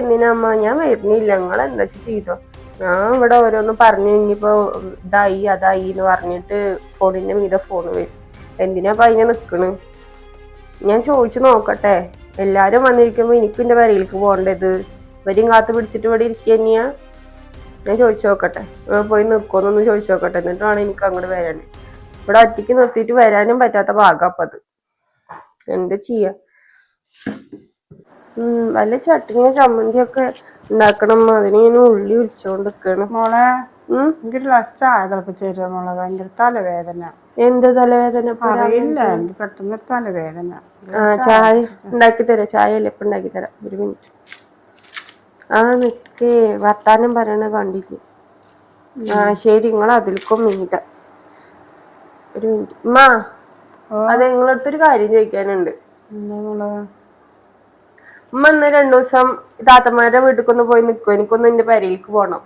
എന്തിനമ്മ ഞാൻ വരുന്നില്ല, നിങ്ങൾ എന്താ ചെയ്തോ. ഞാൻ ഇവിടെ ഓരോന്ന് പറഞ്ഞു ഇനിയിപ്പോ ഇതായി അതായി എന്ന് പറഞ്ഞിട്ട് ഫോണിന്റെ മീതെ ഫോണ് വരും. എന്തിനാ അതിനെ നിക്കണ്? ഞാൻ ചോദിച്ചു നോക്കട്ടെ. എല്ലാരും വന്നിരിക്കുമ്പോ എനിക്ക് എന്റെ പെരയിലേക്ക് പോകേണ്ടത്, ഇവരെയും കാത്തു പിടിച്ചിട്ട് ഇവിടെ ഇരിക്കുക തന്നെയാ. ഞാൻ ചോദിച്ചു നോക്കട്ടെ, പോയി നിൽക്കുമെന്നൊന്ന് ചോദിച്ചു നോക്കട്ടെ, എന്നിട്ടാണ് എനിക്ക് അങ്ങോട്ട് വരാൻ. ഇവിടെ ഒറ്റയ്ക്ക് നിർത്തിയിട്ട് വരാനും പറ്റാത്ത ഭാഗം അപ്പത്. എന്താ ചെയ്യാ? വല്ല ചട്നിയോ ചമ്മന്തിയോ ഒക്കെ ഉണ്ടാക്കണം. അതിന് ഞാൻ ഉള്ളി വിളിച്ചോണ്ട് നിക്കാണ്. മോളെ എനിക്ക് ഗ്ലാസ് ചായ തിളപ്പിച്ച് തരുമോ മോളെ? ഭയങ്കര തലവേദന. എന്ത് തലവേദന? അറിയില്ല, എനിക്ക് പെട്ടെന്ന് തലവേദന. ചായ ഉണ്ടാക്കി തരാം. ചായ അല്ലേ ഇപ്പൊ ഉണ്ടാക്കി തരാം, ഒരു മിനിറ്റ്. നിക്കേ, വർത്താനം പറയണ കണ്ടില്ലേ? ശരി, നിങ്ങൾ അതിൽക്കും മീറ്റ. ഒരു മിനിറ്റ്. അതെ, നിങ്ങളടുത്തൊരു കാര്യം ചോദിക്കാനുണ്ട്. ഉമ്മ ഇന്ന് 2 ദിവസം താത്തമാരുടെ വീട്ടിൽ ഒന്ന് പോയി നിൽക്കും. എനിക്കൊന്ന് എന്റെ പെരയിലേക്ക് പോണം.